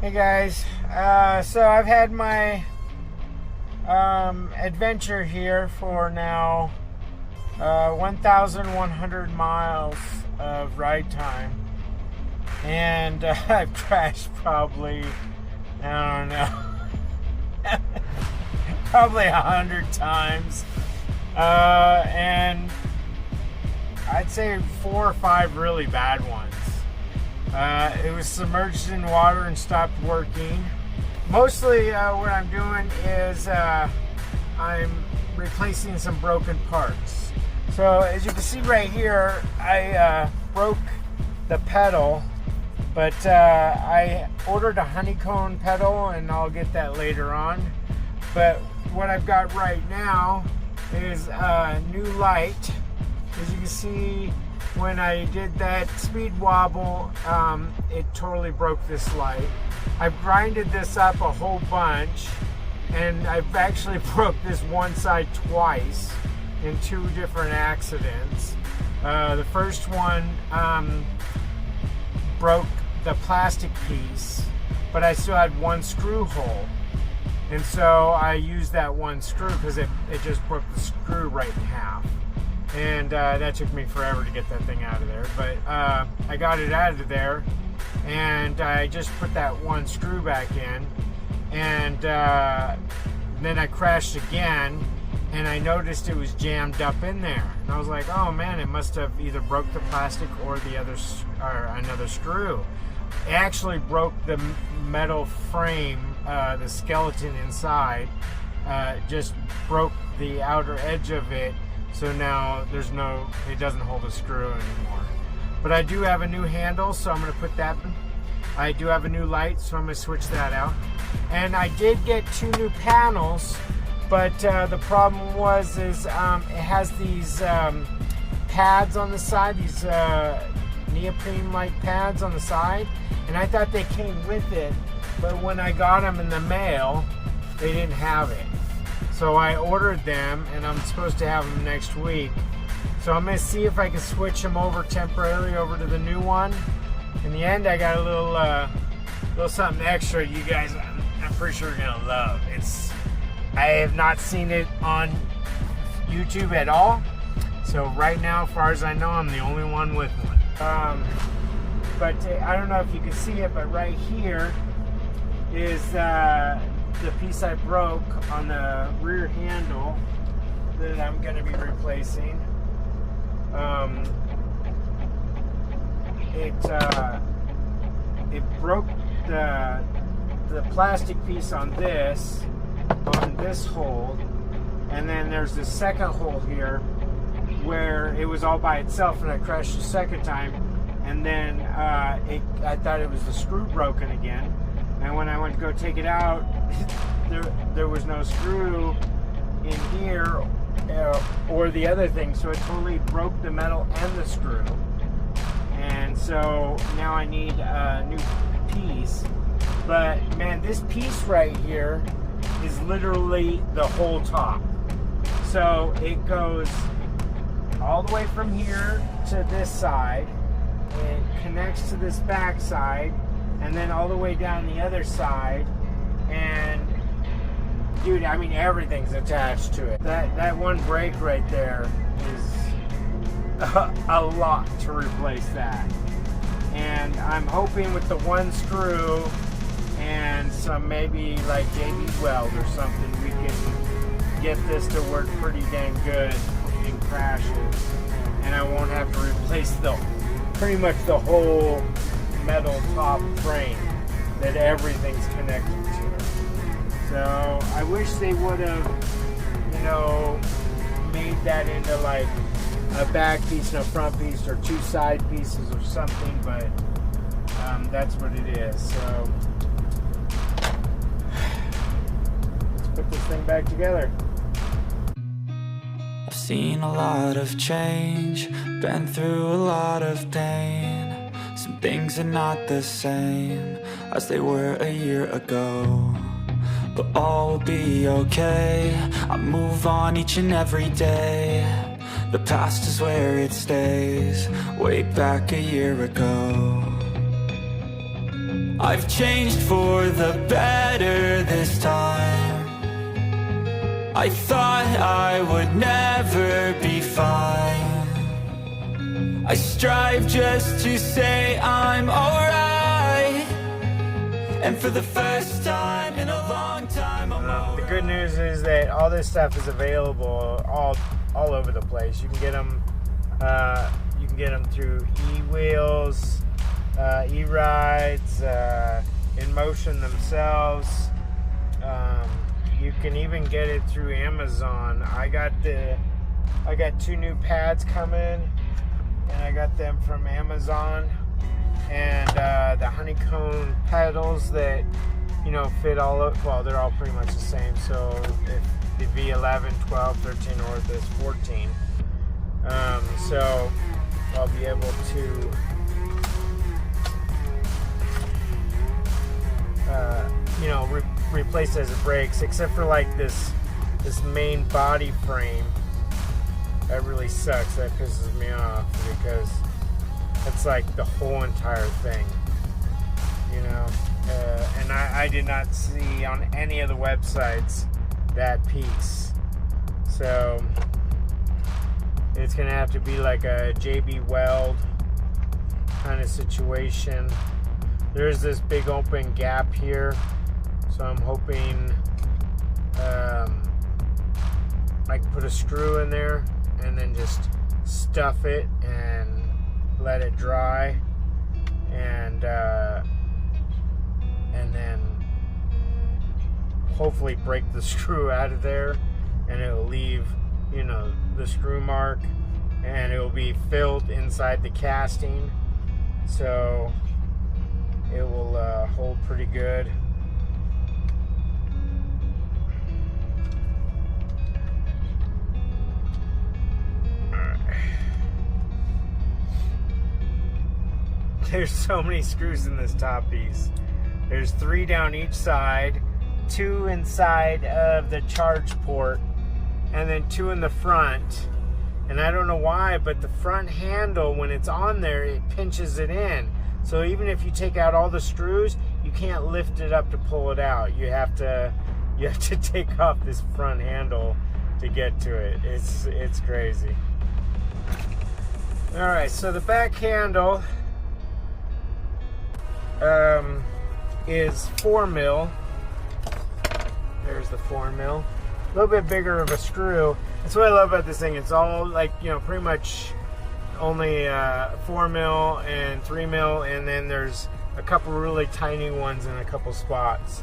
Hey guys, so I've had my adventure here for now 1,100 miles of ride time, and I've crashed probably, I don't know, probably 100 times, and I'd say 4 or 5 really bad ones. It was submerged in water and stopped working. Mostly what I'm doing is I'm replacing some broken parts. So as you can see right here, I broke the pedal, but I ordered a honeycomb pedal and I'll get that later on. But what I've got right now is a new light. As you can see, when I did that speed wobble, it totally broke this light. I've grinded this up a whole bunch, and I've actually broke this one side twice in 2 different accidents. The first one broke the plastic piece, but I still had 1 screw hole. And so I used that 1 screw because it just broke the screw right in half. And that took me forever to get that thing out of there, but I got it out of there, and I just put that 1 screw back in, and then I crashed again, and I noticed it was jammed up in there, and I was like, oh man, it must have either broke the plastic or the other or another screw. It actually broke the metal frame, the skeleton inside, just broke the outer edge of it. So now it doesn't hold a screw anymore. But I do have a new handle, so I'm going to put that in. I do have a new light, so I'm going to switch that out. And I did get 2 new panels, but the problem is it has these pads on the side, these neoprene-like pads on the side, and I thought they came with it, but when I got them in the mail, they didn't have it. So I ordered them, and I'm supposed to have them next week. So I'm going to see if I can switch them over temporarily over to the new one. In the end, I got a little something extra you guys, I'm pretty sure you're going to love. I have not seen it on YouTube at all. So right now, as far as I know, I'm the only one with one. But I don't know if you can see it, but right here is the piece I broke on the rear handle that I'm going to be replacing. It broke the plastic piece on this hole, and then there's this second hole here where it was all by itself, and I crashed the second time, and then I thought it was the screw broken again. And when I went to go take it out, there was no screw in here or the other thing, so it totally broke the metal and the screw. And so now I need a new piece. But man, this piece right here is literally the whole top. So it goes all the way from here to this side. It connects to this back side, and then all the way down the other side, and dude, I mean, everything's attached to it. That one brake right there is a lot to replace that. And I'm hoping with the 1 screw and some maybe like JB weld or something, we can get this to work pretty dang good in crashes, and I won't have to replace pretty much the whole metal top frame that everything's connected to. So I wish they would have, made that into like a back piece and a front piece, or 2 side pieces or something, but that's what it is. So let's put this thing back together. I've seen a lot of change, been through a lot of pain. Some things are not the same as they were a year ago, but all will be okay. I move on each and every day. The past is where it stays, way back a year ago. I've changed for the better this time. I thought I would never be fine. I strive just to say I'm alright. And for the first time in a long time, I'm alright. The good news is that all this stuff is available all over the place. You can get them. You can get them through eWheels, eRides, Inmotion themselves. You can even get it through Amazon. I got 2 new pads coming, and I got them from Amazon. And the honeycomb pedals that fit all of, well, they're all pretty much the same. So if the V11, 12, 13, or this 14. So I'll be able to replace as it breaks, except for like this main body frame. That really sucks. That pisses me off because it's like the whole entire thing, and I did not see on any of the websites that piece. So it's gonna have to be like a JB Weld kind of situation. There's this big open gap here, so I'm hoping I can put a screw in there and then just stuff it and let it dry, and then hopefully break the screw out of there, and it'll leave the screw mark, and it will be filled inside the casting, so it will hold pretty good. There's so many screws in this top piece. There's 3 down each side, 2 inside of the charge port, and then 2 in the front. And I don't know why, but the front handle, when it's on there, it pinches it in. So even if you take out all the screws, you can't lift it up to pull it out. You have to take off this front handle to get to it. It's crazy. All right, so the back handle is 4 mil. There's the 4 mil. A little bit bigger of a screw. That's what I love about this thing. It's all like, pretty much only 4 mil and 3 mil, and then there's a couple really tiny ones in a couple spots,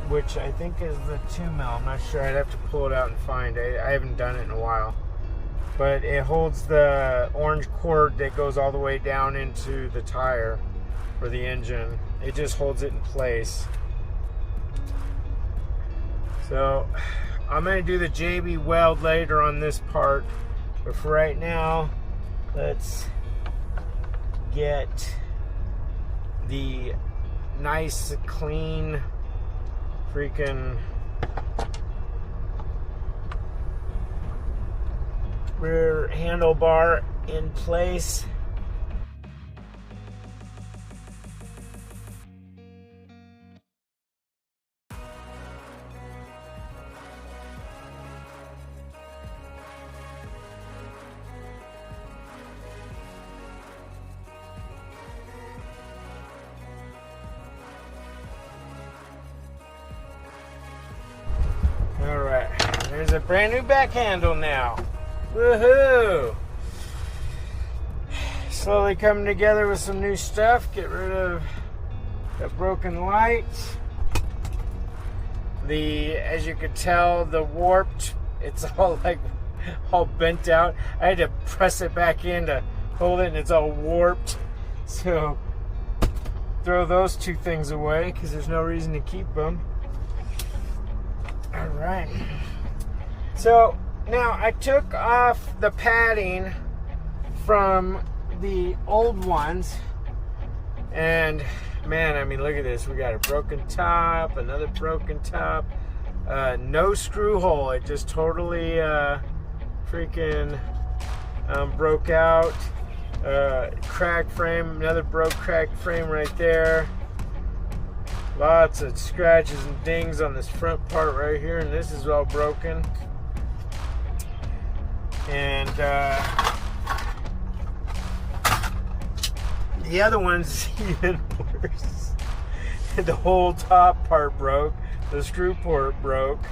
which I think is the 2 mil. I'm not sure. I'd have to pull it out and find. I haven't done it in a while. But it holds the orange cord that goes all the way down into the tire for the engine. It just holds it in place. So I'm going to do the JB Weld later on this part, but for right now, let's get the nice, clean, freaking rear handlebar in place. Alright, there's a brand new back handle now. Woohoo! Slowly coming together with some new stuff. Get rid of the broken lights. As you could tell, the warped, it's all all bent out. I had to press it back in to hold it, and it's all warped. So throw those 2 things away because there's no reason to keep them. All right. So now I took off the padding from the old ones, and man, I mean, look at this. We got a broken top, another broken top, no screw hole. It just totally freaking broke out. Cracked frame, another cracked frame right there. Lots of scratches and dings on this front part right here, and this is all broken. And the other one's even worse. The whole top part broke. The screw port broke.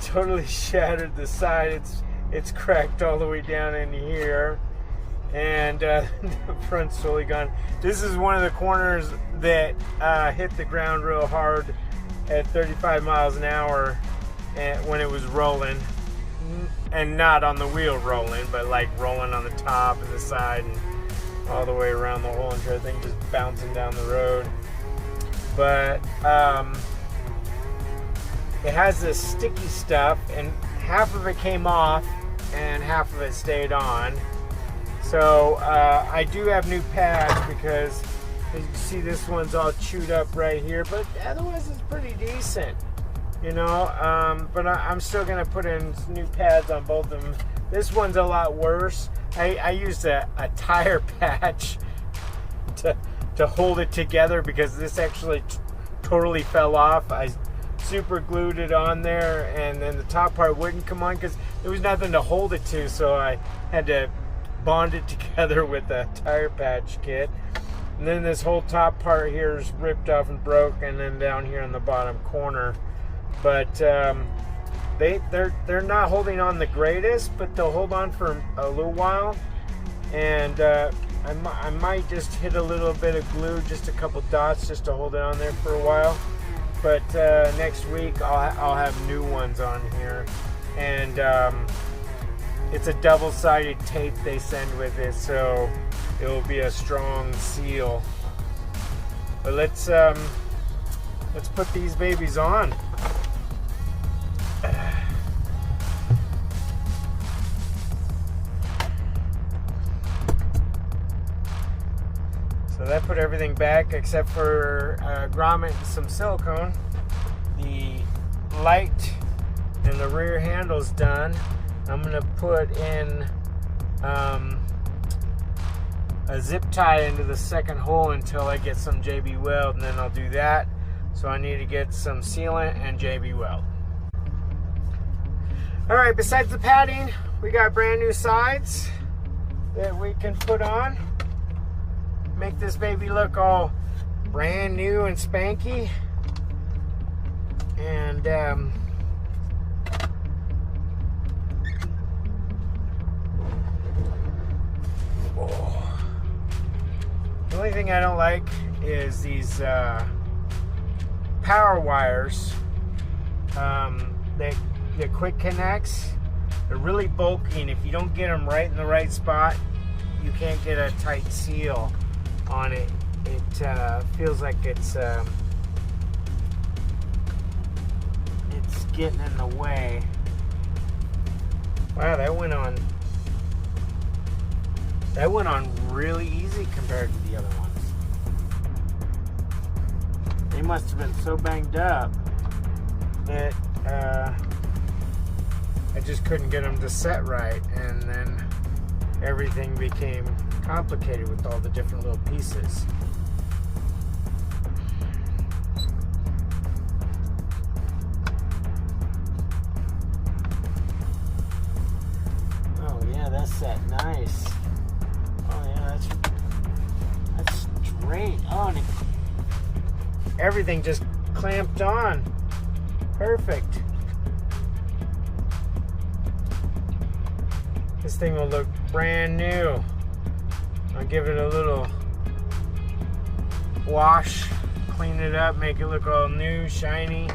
Totally shattered the side. It's cracked all the way down in here. And the front's totally gone. This is one of the corners that hit the ground real hard at 35 miles an hour when it was rolling. And not on the wheel rolling, but like rolling on the top and the side and all the way around the whole entire thing, just bouncing down the road. But it has this sticky stuff, and half of it came off and half of it stayed on. So I do have new pads, because as you can see, this one's all chewed up right here, but otherwise it's pretty decent, you know. But I'm still gonna put in new pads on both of them. This one's a lot worse. I used a tire patch to hold it together, because this actually totally fell off. I super glued it on there, and then the top part wouldn't come on because there was nothing to hold it to, so I had to bond it together with a tire patch kit. And then this whole top part here is ripped off and broke, and then down here in the bottom corner. But they're not holding on the greatest, but they'll hold on for a little while. And I might just hit a little bit of glue, just a couple dots, just to hold it on there for a while. But next week I'll have new ones on here, and it's a double-sided tape they send with it, so it will be a strong seal. But let's put these babies on. So that put everything back except for grommet and some silicone. The light and the rear handle's done. I'm gonna put in a zip tie into the second hole until I get some JB Weld, and then I'll do that. So I need to get some sealant and JB Weld. All right, besides the padding, we got brand new sides that we can put on. Make this baby look all brand new and spanky. And the only thing I don't like is these power wires. The quick connects, they're really bulky, and if you don't get them right in the right spot, you can't get a tight seal on it. It feels like it's getting in the way. Wow, that went on really easy compared to the other ones. They must have been so banged up that I just couldn't get them to set right, and then everything became complicated with all the different little pieces. Oh yeah, that's set nice. Oh yeah, that's straight. Oh, and everything just clamped on. Perfect. This thing will look brand new. I'll give it a little wash, clean it up, make it look all new, shiny,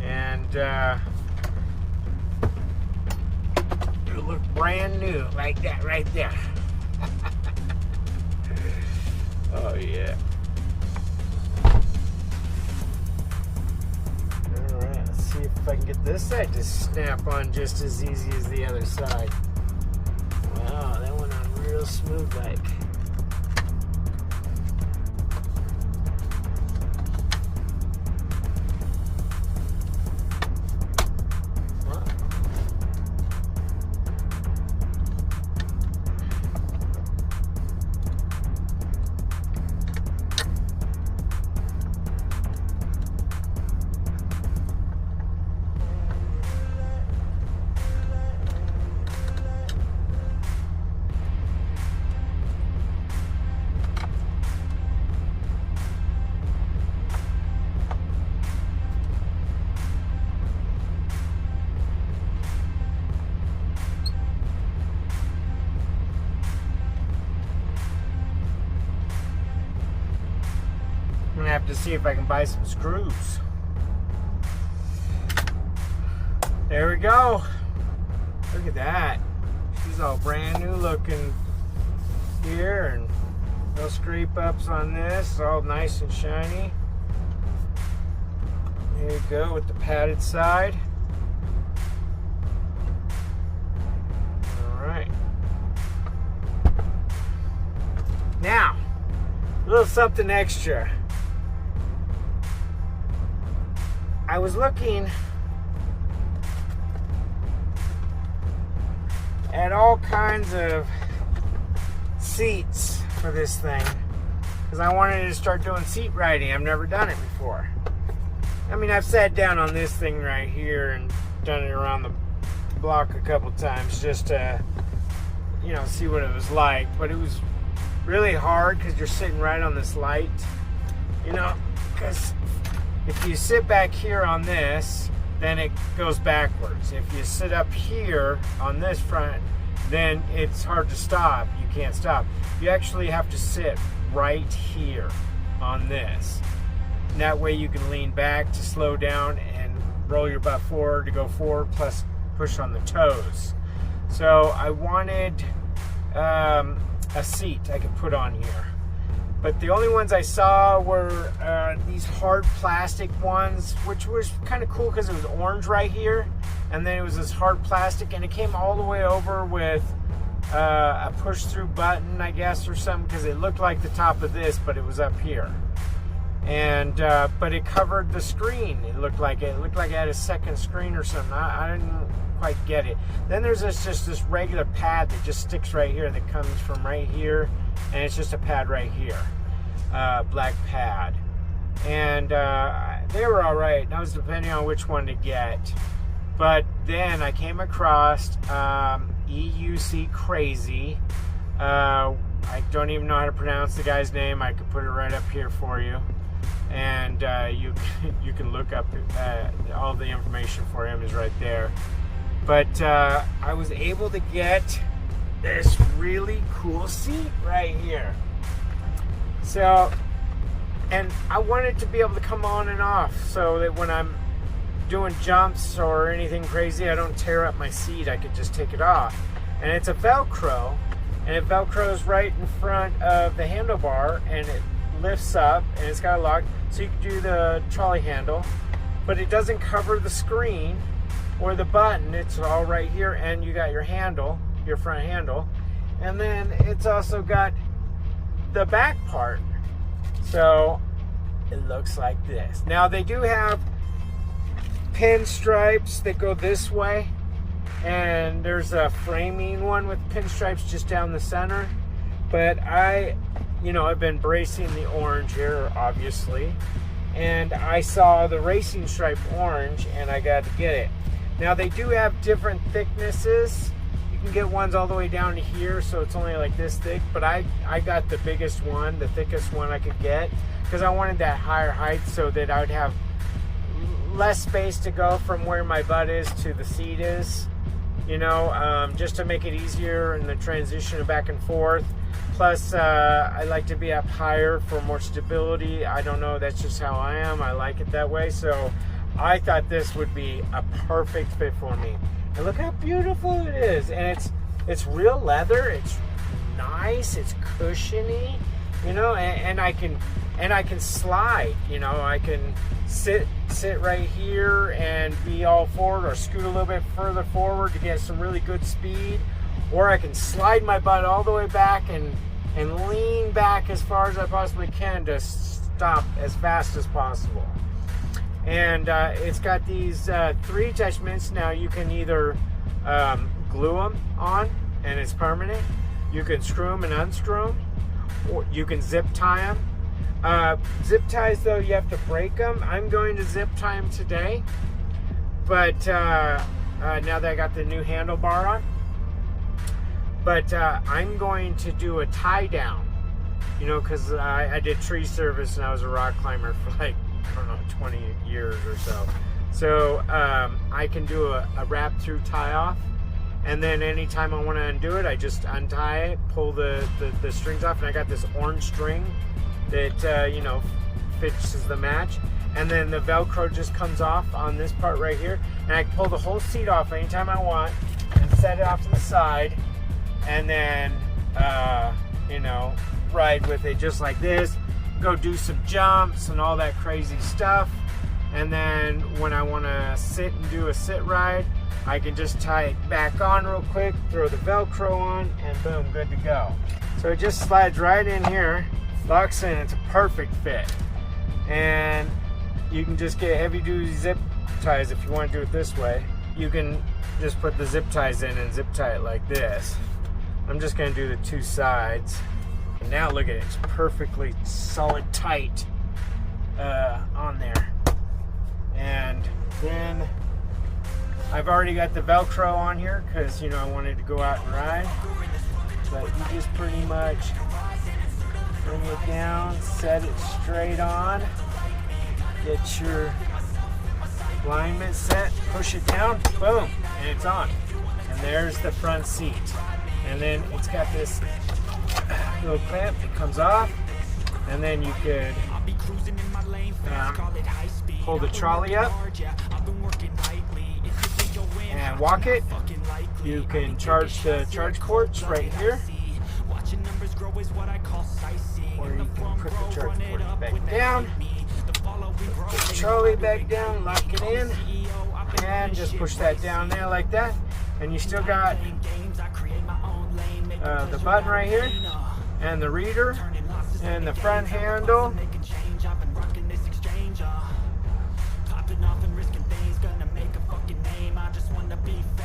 and it'll look brand new like that right there. Oh yeah. Alright, let's see if I can get this side to snap on just as easy as the other side. Wow, that went on real smooth like. I'm gonna have to see if I can buy some screws. There we go. Look at that. She's all brand new looking here, and no scrape ups on this. It's all nice and shiny. There you go with the padded side. All right. Now, a little something extra. I was looking at all kinds of seats for this thing because I wanted to start doing seat riding. I've never done it before. I mean, I've sat down on this thing right here and done it around the block a couple times just to, you know, see what it was like. But it was really hard because you're sitting right on this light, you know, because if you sit back here on this, then it goes backwards. If you sit up here on this front, then it's hard to stop. You can't stop. You actually have to sit right here on this. And that way you can lean back to slow down and roll your butt forward to go forward, plus push on the toes. So I wanted a seat I could put on here. But the only ones I saw were these hard plastic ones, which was kind of cool because it was orange right here. And then it was this hard plastic, and it came all the way over with a push-through button, I guess, or something, because it looked like the top of this, but it was up here. And but it covered the screen. It looked like it had a second screen or something. I didn't quite get it. Then there's just this regular pad that just sticks right here that comes from right here, and it's just a pad right here, black pad. And they were all right. And I was depending on which one to get. But then I came across EUC Crazy. I don't even know how to pronounce the guy's name. I could put it right up here for you. And you can look up all the information for him is right there. But I was able to get this really cool seat right here. So, and I wanted to be able to come on and off so that when I'm doing jumps or anything crazy, I don't tear up my seat. I could just take it off. And it's a Velcro, and it Velcros right in front of the handlebar, and it lifts up, and it's got a lock, so you can do the trolley handle, but it doesn't cover the screen or the button. It's all right here, and you got your handle, your front handle, and then it's also got the back part. So it looks like this. Now they do have pinstripes that go this way, and there's a framing one with pinstripes just down the center, but I've been bracing the orange here, obviously, and I saw the racing stripe orange, and I got to get it. Now they do have different thicknesses. You can get ones all the way down to here, so it's only like this thick, but I got the biggest one, the thickest one I could get, because I wanted that higher height so that I would have less space to go from where my butt is to the seat is, just to make it easier in the transition back and forth. Plus, I like to be up higher for more stability. I don't know, that's just how I am. I like it that way. So I thought this would be a perfect fit for me. And look how beautiful it is. And it's real leather. It's nice. It's cushiony, and I can slide, I can sit right here and be all forward, or scoot a little bit further forward to get some really good speed, or I can slide my butt all the way back and lean back as far as I possibly can to stop as fast as possible. And it's got these 3 attachments. Now you can either glue them on and it's permanent, you can screw them and unscrew them, or you can zip tie them. Zip ties, though, you have to break them. I'm going to zip tie them today, but now that I got the new handlebar on, but I'm going to do a tie down, because I did tree service and I was a rock climber for 20 years or so. So I can do a wrap through tie off, and then anytime I want to undo it, I just untie it, pull the strings off, and I got this orange string that fixes the match. And then the Velcro just comes off on this part right here. And I can pull the whole seat off anytime I want and set it off to the side. And then, you know, ride with it just like this. Go do some jumps and all that crazy stuff. And then when I want to sit and do a sit ride, I can just tie it back on real quick, throw the Velcro on, and boom, good to go. So it just slides right in here, locks in, it's a perfect fit. And you can just get heavy duty zip ties if you want to do it this way. You can just put the zip ties in and zip tie it like this. I'm just going to do the two sides. And now look at it, it's perfectly solid tight on there. And then I've already got the Velcro on here because, you know, I wanted to go out and ride. But you just pretty much bring it down, set it straight on, get your alignment set, push it down, boom, and it's on. And there's the front seat. And then it's got this little clamp that comes off, and then you could pull the trolley up and walk it. You can charge the charge ports right here, or you can put the charge port back down, put the trolley back down, lock it in, and just push that down there like that. And you still got the button right here, and the reader, and the front handle.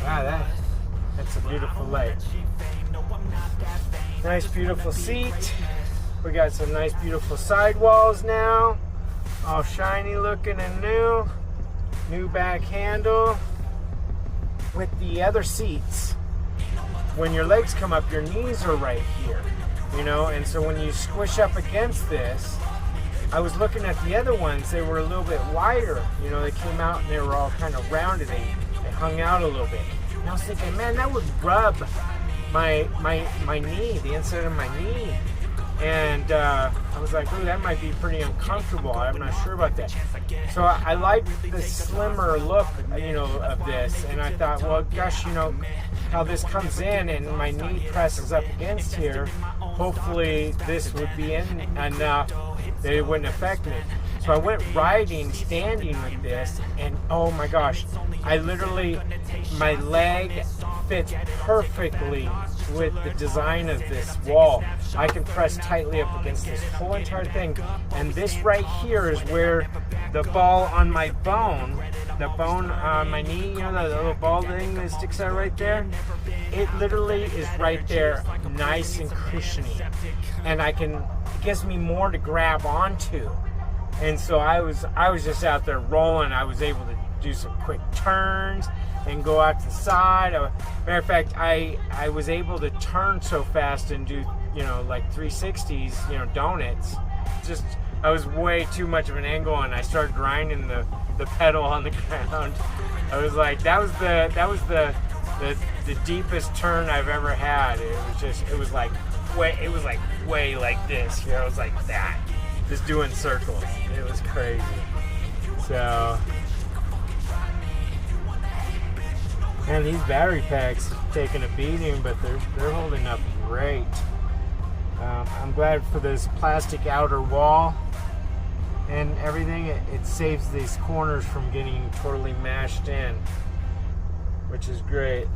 Wow, that's a beautiful lake. Nice beautiful seat. We got some nice beautiful sidewalls now. All shiny looking and new. New back handle. With the other seats, when your legs come up, your knees are right here. You know, and so when you squish up against this, I was looking at the other ones, they were a little bit wider. You know, they came out and they were all kind of rounded. They hung out a little bit. And I was thinking, man, that would rub my knee, the inside of my knee. And I was like, ooh, that might be pretty uncomfortable. I'm not sure about that. So I liked the slimmer look, you know, of this. And I thought, well, gosh, you know, how this comes in and my knee presses up against here, hopefully this would be in enough that it wouldn't affect me. So I went riding, standing with this, and oh my gosh, I literally, my leg fits perfectly with the design of this wall. I can press tightly up against this whole entire thing, and this right here is where the ball on my bone, the bone on my knee, you know, the little ball thing that sticks out right there, it literally is right there, nice and cushiony, and it gives me more to grab onto. And so I was just out there rolling. I was able to do some quick turns and go out to the side. Matter of fact, I was able to turn so fast and do, you know, like 360s, you know, donuts. Just, I was way too much of an angle, and I started grinding the pedal on the ground. I was like, that was the deepest turn I've ever had. It was like way like this. You know, it was like that. Just doing circles. It was crazy. So, and these battery packs taking a beating, but they're holding up great. I'm glad for this plastic outer wall and everything. It saves these corners from getting totally mashed in, which is great.